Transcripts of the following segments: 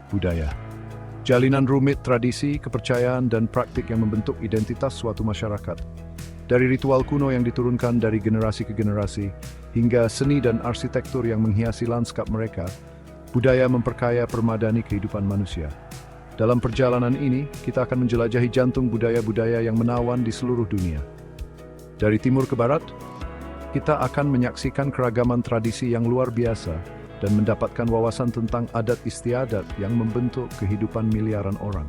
budaya. Jalinan rumit tradisi, kepercayaan, dan praktik yang membentuk identitas suatu masyarakat. Dari ritual kuno yang diturunkan dari generasi ke generasi, hingga seni dan arsitektur yang menghiasi lanskap mereka, budaya memperkaya permadani kehidupan manusia. Dalam perjalanan ini, kita akan menjelajahi jantung budaya-budaya yang menawan di seluruh dunia. Dari timur ke barat, kita akan menyaksikan keragaman tradisi yang luar biasa dan mendapatkan wawasan tentang adat istiadat yang membentuk kehidupan miliaran orang.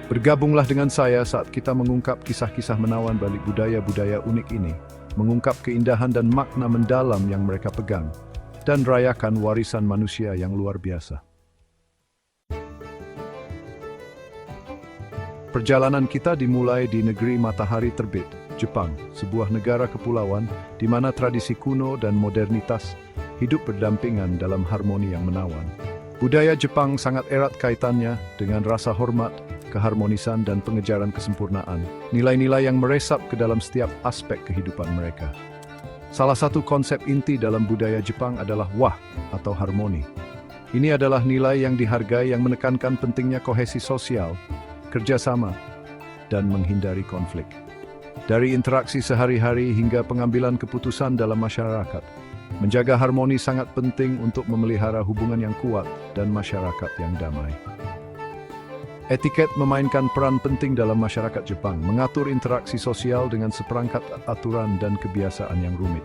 Bergabunglah dengan saya saat kita mengungkap kisah-kisah menawan balik budaya-budaya unik ini, mengungkap keindahan dan makna mendalam yang mereka pegang, dan rayakan warisan manusia yang luar biasa. Perjalanan kita dimulai di negeri matahari terbit, Jepang, sebuah negara kepulauan di mana tradisi kuno dan modernitas hidup berdampingan dalam harmoni yang menawan. Budaya Jepang sangat erat kaitannya dengan rasa hormat, keharmonisan, dan pengejaran kesempurnaan, nilai-nilai yang meresap ke dalam setiap aspek kehidupan mereka. Salah satu konsep inti dalam budaya Jepang adalah wa atau harmoni. Ini adalah nilai yang dihargai yang menekankan pentingnya kohesi sosial, kerjasama, dan menghindari konflik. Dari interaksi sehari-hari hingga pengambilan keputusan dalam masyarakat, menjaga harmoni sangat penting untuk memelihara hubungan yang kuat dan masyarakat yang damai. Etiket memainkan peran penting dalam masyarakat Jepang, mengatur interaksi sosial dengan seperangkat aturan dan kebiasaan yang rumit.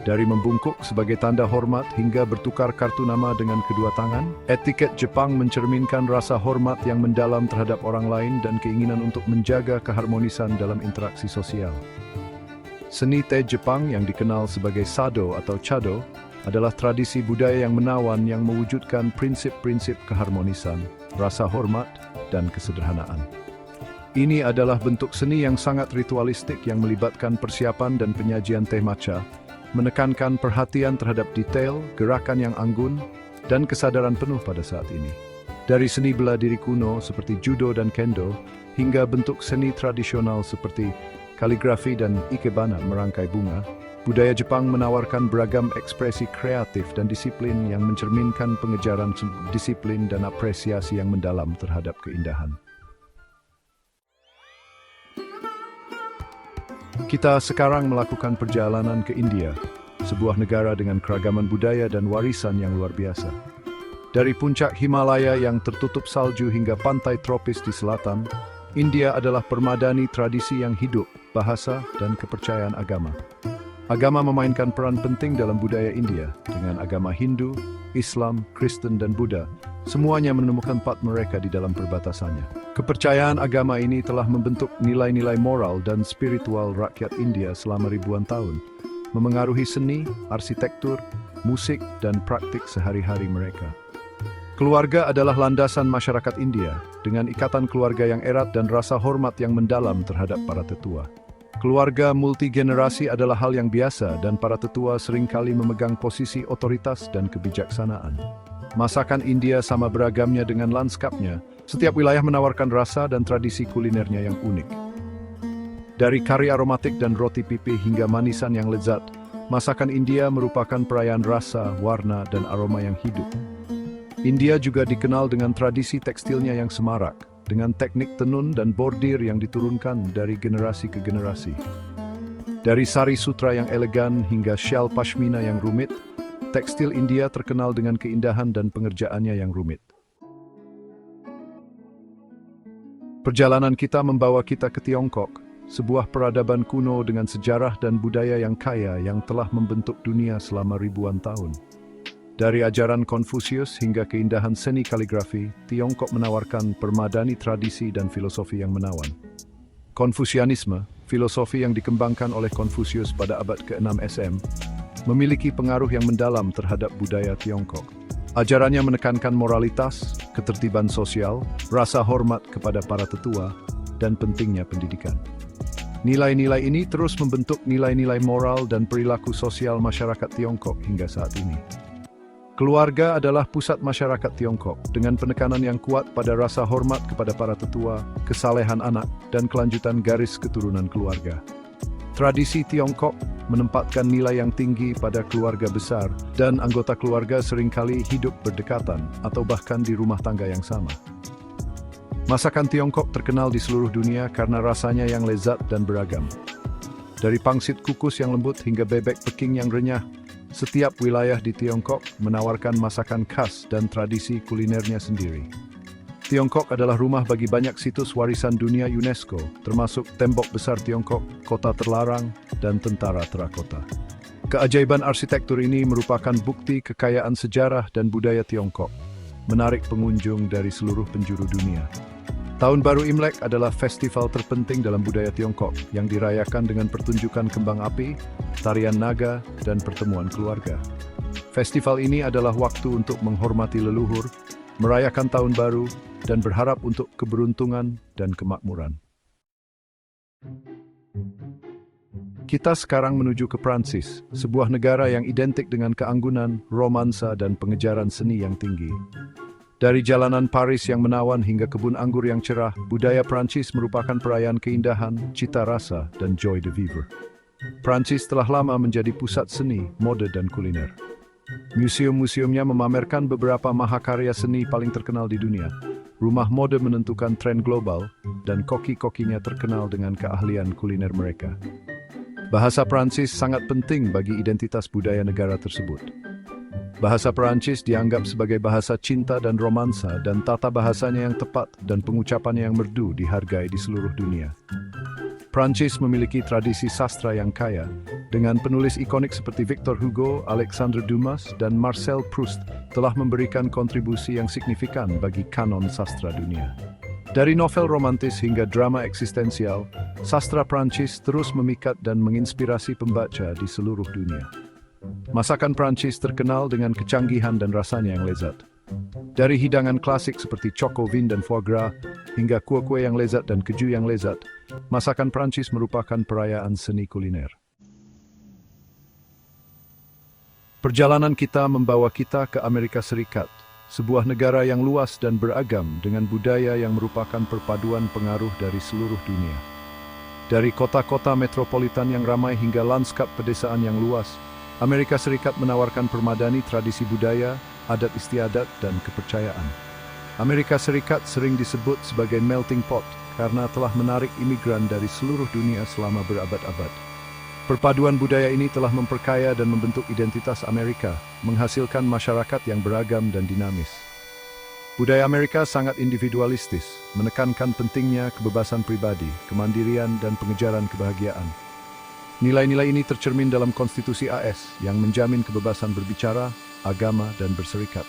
Dari membungkuk sebagai tanda hormat hingga bertukar kartu nama dengan kedua tangan, etiket Jepang mencerminkan rasa hormat yang mendalam terhadap orang lain dan keinginan untuk menjaga keharmonisan dalam interaksi sosial. Seni teh Jepang yang dikenal sebagai sado atau chado adalah tradisi budaya yang menawan yang mewujudkan prinsip-prinsip keharmonisan, rasa hormat, dan kesederhanaan. Ini adalah bentuk seni yang sangat ritualistik yang melibatkan persiapan dan penyajian teh matcha, menekankan perhatian terhadap detail, gerakan yang anggun, dan kesadaran penuh pada saat ini. Dari seni bela diri kuno seperti judo dan kendo, hingga bentuk seni tradisional seperti kaligrafi dan ikebana merangkai bunga, budaya Jepang menawarkan beragam ekspresi kreatif dan disiplin yang mencerminkan pengejaran disiplin dan apresiasi yang mendalam terhadap keindahan. Kita sekarang melakukan perjalanan ke India, sebuah negara dengan keragaman budaya dan warisan yang luar biasa. Dari puncak Himalaya yang tertutup salju hingga pantai tropis di selatan, India adalah permadani tradisi yang hidup, bahasa, dan kepercayaan agama. Agama memainkan peran penting dalam budaya India, dengan agama Hindu, Islam, Kristen, dan Buddha. Semuanya menemukan part mereka di dalam perbatasannya. Kepercayaan agama ini telah membentuk nilai-nilai moral dan spiritual rakyat India selama ribuan tahun, memengaruhi seni, arsitektur, musik, dan praktik sehari-hari mereka. Keluarga adalah landasan masyarakat India, dengan ikatan keluarga yang erat dan rasa hormat yang mendalam terhadap para tetua. Keluarga multigenerasi adalah hal yang biasa dan para tetua seringkali memegang posisi otoritas dan kebijaksanaan. Masakan India sama beragamnya dengan lanskapnya, setiap wilayah menawarkan rasa dan tradisi kulinernya yang unik. Dari kari aromatik dan roti pipi hingga manisan yang lezat, masakan India merupakan perayaan rasa, warna, dan aroma yang hidup. India juga dikenal dengan tradisi tekstilnya yang semarak, dengan teknik tenun dan bordir yang diturunkan dari generasi ke generasi. Dari sari sutra yang elegan hingga syal pashmina yang rumit, tekstil India terkenal dengan keindahan dan pengerjaannya yang rumit. Perjalanan kita membawa kita ke Tiongkok, sebuah peradaban kuno dengan sejarah dan budaya yang kaya yang telah membentuk dunia selama ribuan tahun. Dari ajaran Konfusius hingga keindahan seni kaligrafi, Tiongkok menawarkan permadani tradisi dan filosofi yang menawan. Konfusianisme, filosofi yang dikembangkan oleh Konfusius pada abad ke-6 SM, memiliki pengaruh yang mendalam terhadap budaya Tiongkok. Ajarannya menekankan moralitas, ketertiban sosial, rasa hormat kepada para tetua, dan pentingnya pendidikan. Nilai-nilai ini terus membentuk nilai-nilai moral dan perilaku sosial masyarakat Tiongkok hingga saat ini. Keluarga adalah pusat masyarakat Tiongkok, dengan penekanan yang kuat pada rasa hormat kepada para tetua, kesalehan anak, dan kelanjutan garis keturunan keluarga. Tradisi Tiongkok menempatkan nilai yang tinggi pada keluarga besar dan anggota keluarga seringkali hidup berdekatan atau bahkan di rumah tangga yang sama. Masakan Tiongkok terkenal di seluruh dunia karena rasanya yang lezat dan beragam. Dari pangsit kukus yang lembut hingga bebek Peking yang renyah, setiap wilayah di Tiongkok menawarkan masakan khas dan tradisi kulinernya sendiri. Tiongkok adalah rumah bagi banyak situs warisan dunia UNESCO, termasuk Tembok Besar Tiongkok, Kota Terlarang, dan Tentara Terakota. Keajaiban arsitektur ini merupakan bukti kekayaan sejarah dan budaya Tiongkok, menarik pengunjung dari seluruh penjuru dunia. Tahun Baru Imlek adalah festival terpenting dalam budaya Tiongkok yang dirayakan dengan pertunjukan kembang api, tarian naga, dan pertemuan keluarga. Festival ini adalah waktu untuk menghormati leluhur, merayakan Tahun Baru, dan berharap untuk keberuntungan dan kemakmuran. Kita sekarang menuju ke Prancis, sebuah negara yang identik dengan keanggunan, romansa, dan pengejaran seni yang tinggi. Dari jalanan Paris yang menawan hingga kebun anggur yang cerah, budaya Prancis merupakan perayaan keindahan, cita rasa, dan joy de vivre. Prancis telah lama menjadi pusat seni, mode, dan kuliner. Museum-museumnya memamerkan beberapa mahakarya seni paling terkenal di dunia. Rumah mode menentukan tren global, dan koki-kokinya terkenal dengan keahlian kuliner mereka. Bahasa Prancis sangat penting bagi identitas budaya negara tersebut. Bahasa Perancis dianggap sebagai bahasa cinta dan romansa, dan tata bahasanya yang tepat dan pengucapannya yang merdu dihargai di seluruh dunia. Prancis memiliki tradisi sastra yang kaya, dengan penulis ikonik seperti Victor Hugo, Alexandre Dumas, dan Marcel Proust telah memberikan kontribusi yang signifikan bagi kanon sastra dunia. Dari novel romantis hingga drama eksistensial, sastra Prancis terus memikat dan menginspirasi pembaca di seluruh dunia. Masakan Prancis terkenal dengan kecanggihan dan rasanya yang lezat. Dari hidangan klasik seperti choco vin dan foie gras, hingga kue-kue yang lezat dan keju yang lezat, masakan Prancis merupakan perayaan seni kuliner. Perjalanan kita membawa kita ke Amerika Serikat, sebuah negara yang luas dan beragam dengan budaya yang merupakan perpaduan pengaruh dari seluruh dunia. Dari kota-kota metropolitan yang ramai hingga lanskap pedesaan yang luas, Amerika Serikat menawarkan permadani tradisi budaya, adat istiadat, dan kepercayaan. Amerika Serikat sering disebut sebagai melting pot karena telah menarik imigran dari seluruh dunia selama berabad-abad. Perpaduan budaya ini telah memperkaya dan membentuk identitas Amerika, menghasilkan masyarakat yang beragam dan dinamis. Budaya Amerika sangat individualistis, menekankan pentingnya kebebasan pribadi, kemandirian, dan pengejaran kebahagiaan. Nilai-nilai ini tercermin dalam konstitusi AS yang menjamin kebebasan berbicara, agama, dan berserikat.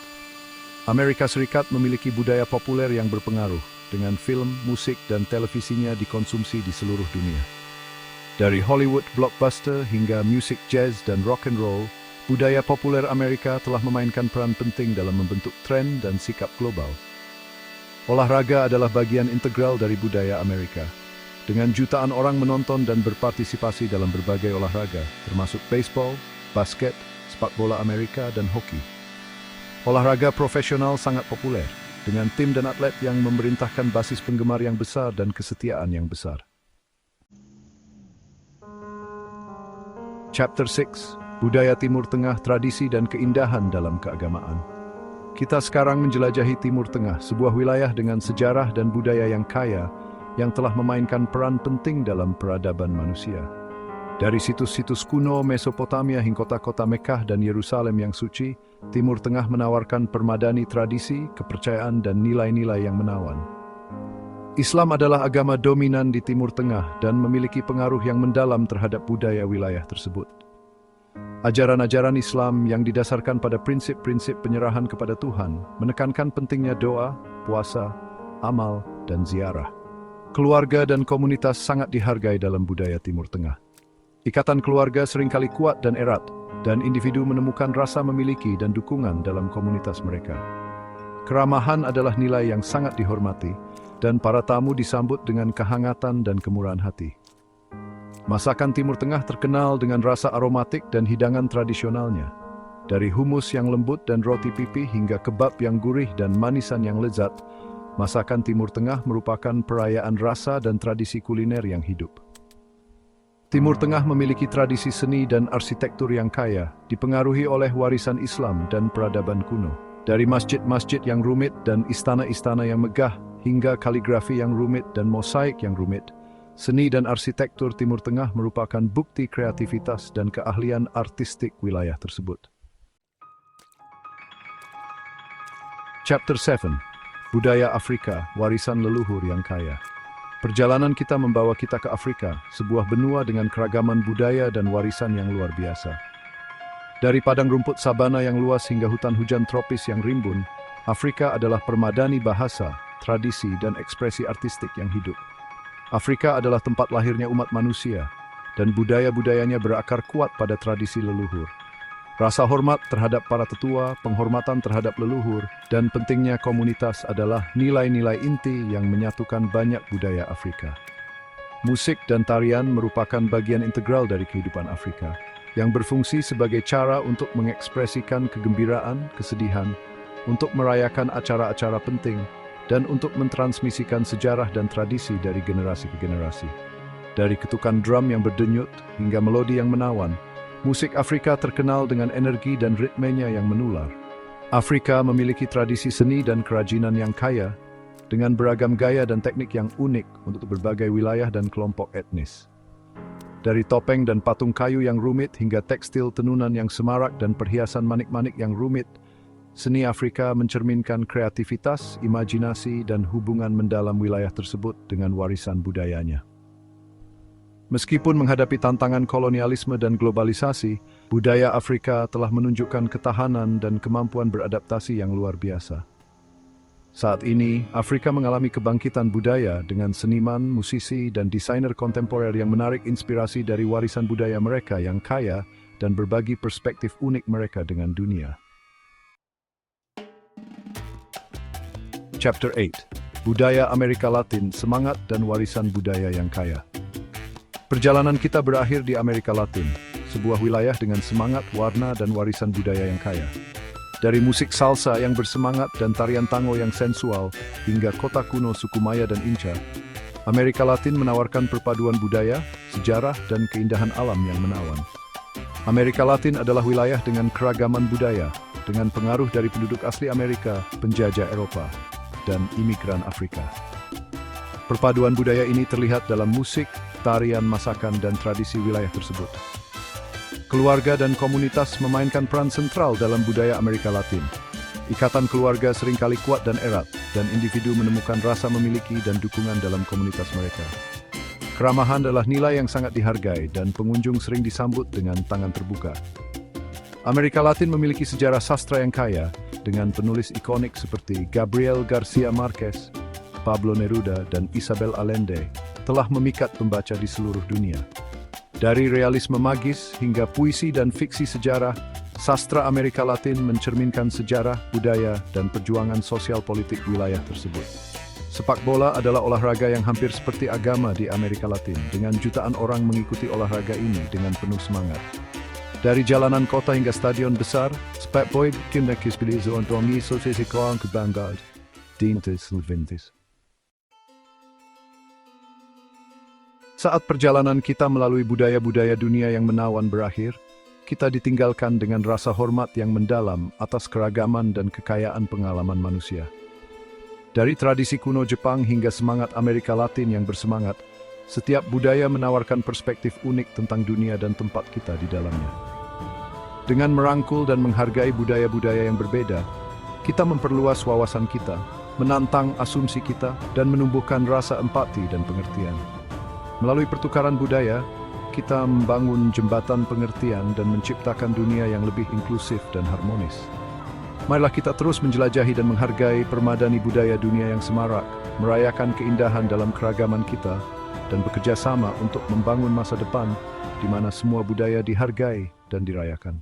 Amerika Serikat memiliki budaya populer yang berpengaruh, dengan film, musik, dan televisinya dikonsumsi di seluruh dunia. Dari Hollywood blockbuster hingga musik jazz dan rock and roll, budaya populer Amerika telah memainkan peran penting dalam membentuk tren dan sikap global. Olahraga adalah bagian integral dari budaya Amerika, dengan jutaan orang menonton dan berpartisipasi dalam berbagai olahraga, termasuk baseball, basket, sepak bola Amerika, dan hoki. Olahraga profesional sangat populer, dengan tim dan atlet yang memerintahkan basis penggemar yang besar dan kesetiaan yang besar. Chapter 6, Budaya Timur Tengah, Tradisi dan Keindahan dalam Keagamaan. Kita sekarang menjelajahi Timur Tengah, sebuah wilayah dengan sejarah dan budaya yang kaya, yang telah memainkan peran penting dalam peradaban manusia. Dari situs-situs kuno Mesopotamia hingga kota-kota Mekah dan Yerusalem yang suci, Timur Tengah menawarkan permadani tradisi, kepercayaan, dan nilai-nilai yang menawan. Islam adalah agama dominan di Timur Tengah dan memiliki pengaruh yang mendalam terhadap budaya wilayah tersebut. Ajaran-ajaran Islam yang didasarkan pada prinsip-prinsip penyerahan kepada Tuhan menekankan pentingnya doa, puasa, amal, dan ziarah. Keluarga dan komunitas sangat dihargai dalam budaya Timur Tengah. Ikatan keluarga seringkali kuat dan erat, dan individu menemukan rasa memiliki dan dukungan dalam komunitas mereka. Keramahan adalah nilai yang sangat dihormati, dan para tamu disambut dengan kehangatan dan kemurahan hati. Masakan Timur Tengah terkenal dengan rasa aromatik dan hidangan tradisionalnya. Dari humus yang lembut dan roti pipi hingga kebab yang gurih dan manisan yang lezat, masakan Timur Tengah merupakan perayaan rasa dan tradisi kuliner yang hidup. Timur Tengah memiliki tradisi seni dan arsitektur yang kaya, dipengaruhi oleh warisan Islam dan peradaban kuno. Dari masjid-masjid yang rumit dan istana-istana yang megah, hingga kaligrafi yang rumit dan mosaik yang rumit, seni dan arsitektur Timur Tengah merupakan bukti kreativitas dan keahlian artistik wilayah tersebut. Chapter 7. Budaya Afrika, warisan leluhur yang kaya. Perjalanan kita membawa kita ke Afrika, sebuah benua dengan keragaman budaya dan warisan yang luar biasa. Dari padang rumput sabana yang luas hingga hutan hujan tropis yang rimbun, Afrika adalah permadani bahasa, tradisi, dan ekspresi artistik yang hidup. Afrika adalah tempat lahirnya umat manusia, dan budaya-budayanya berakar kuat pada tradisi leluhur. Rasa hormat terhadap para tetua, penghormatan terhadap leluhur, dan pentingnya komunitas adalah nilai-nilai inti yang menyatukan banyak budaya Afrika. Musik dan tarian merupakan bagian integral dari kehidupan Afrika, yang berfungsi sebagai cara untuk mengekspresikan kegembiraan, kesedihan, untuk merayakan acara-acara penting, dan untuk mentransmisikan sejarah dan tradisi dari generasi ke generasi. Dari ketukan drum yang berdenyut hingga melodi yang menawan, musik Afrika terkenal dengan energi dan ritmenya yang menular. Afrika memiliki tradisi seni dan kerajinan yang kaya, dengan beragam gaya dan teknik yang unik untuk berbagai wilayah dan kelompok etnis. Dari topeng dan patung kayu yang rumit hingga tekstil tenunan yang semarak dan perhiasan manik-manik yang rumit, seni Afrika mencerminkan kreativitas, imajinasi, dan hubungan mendalam wilayah tersebut dengan warisan budayanya. Meskipun menghadapi tantangan kolonialisme dan globalisasi, budaya Afrika telah menunjukkan ketahanan dan kemampuan beradaptasi yang luar biasa. Saat ini, Afrika mengalami kebangkitan budaya dengan seniman, musisi, dan desainer kontemporer yang menarik inspirasi dari warisan budaya mereka yang kaya dan berbagi perspektif unik mereka dengan dunia. Chapter 8. Budaya Amerika Latin, semangat dan warisan budaya yang kaya. Perjalanan kita berakhir di Amerika Latin, sebuah wilayah dengan semangat, warna, dan warisan budaya yang kaya. Dari musik salsa yang bersemangat dan tarian tango yang sensual, hingga kota kuno suku Maya dan Inca, Amerika Latin menawarkan perpaduan budaya, sejarah, dan keindahan alam yang menawan. Amerika Latin adalah wilayah dengan keragaman budaya, dengan pengaruh dari penduduk asli Amerika, penjajah Eropa, dan imigran Afrika. Perpaduan budaya ini terlihat dalam musik, tarian, masakan, dan tradisi wilayah tersebut. Keluarga dan komunitas memainkan peran sentral dalam budaya Amerika Latin. Ikatan keluarga seringkali kuat dan erat, dan individu menemukan rasa memiliki dan dukungan dalam komunitas mereka. Keramahan adalah nilai yang sangat dihargai, dan pengunjung sering disambut dengan tangan terbuka. Amerika Latin memiliki sejarah sastra yang kaya, dengan penulis ikonik seperti Gabriel Garcia Marquez, Pablo Neruda, dan Isabel Allende, telah memikat pembaca di seluruh dunia. Dari realisme magis hingga puisi dan fiksi sejarah, sastra Amerika Latin mencerminkan sejarah, budaya, dan perjuangan sosial politik wilayah tersebut. Sepak bola adalah olahraga yang hampir seperti agama di Amerika Latin, dengan jutaan orang mengikuti olahraga ini dengan penuh semangat. Dari jalanan kota hingga stadion besar, sepak bola kimnakis untuk sosiasi koang kebanggaan dintes Leventis. Saat perjalanan kita melalui budaya-budaya dunia yang menawan berakhir, kita ditinggalkan dengan rasa hormat yang mendalam atas keragaman dan kekayaan pengalaman manusia. Dari tradisi kuno Jepang hingga semangat Amerika Latin yang bersemangat, setiap budaya menawarkan perspektif unik tentang dunia dan tempat kita di dalamnya. Dengan merangkul dan menghargai budaya-budaya yang berbeda, kita memperluas wawasan kita, menantang asumsi kita, dan menumbuhkan rasa empati dan pengertian. Melalui pertukaran budaya, kita membangun jembatan pengertian dan menciptakan dunia yang lebih inklusif dan harmonis. Marilah kita terus menjelajahi dan menghargai permadani budaya dunia yang semarak, merayakan keindahan dalam keragaman kita, dan bekerja sama untuk membangun masa depan di mana semua budaya dihargai dan dirayakan.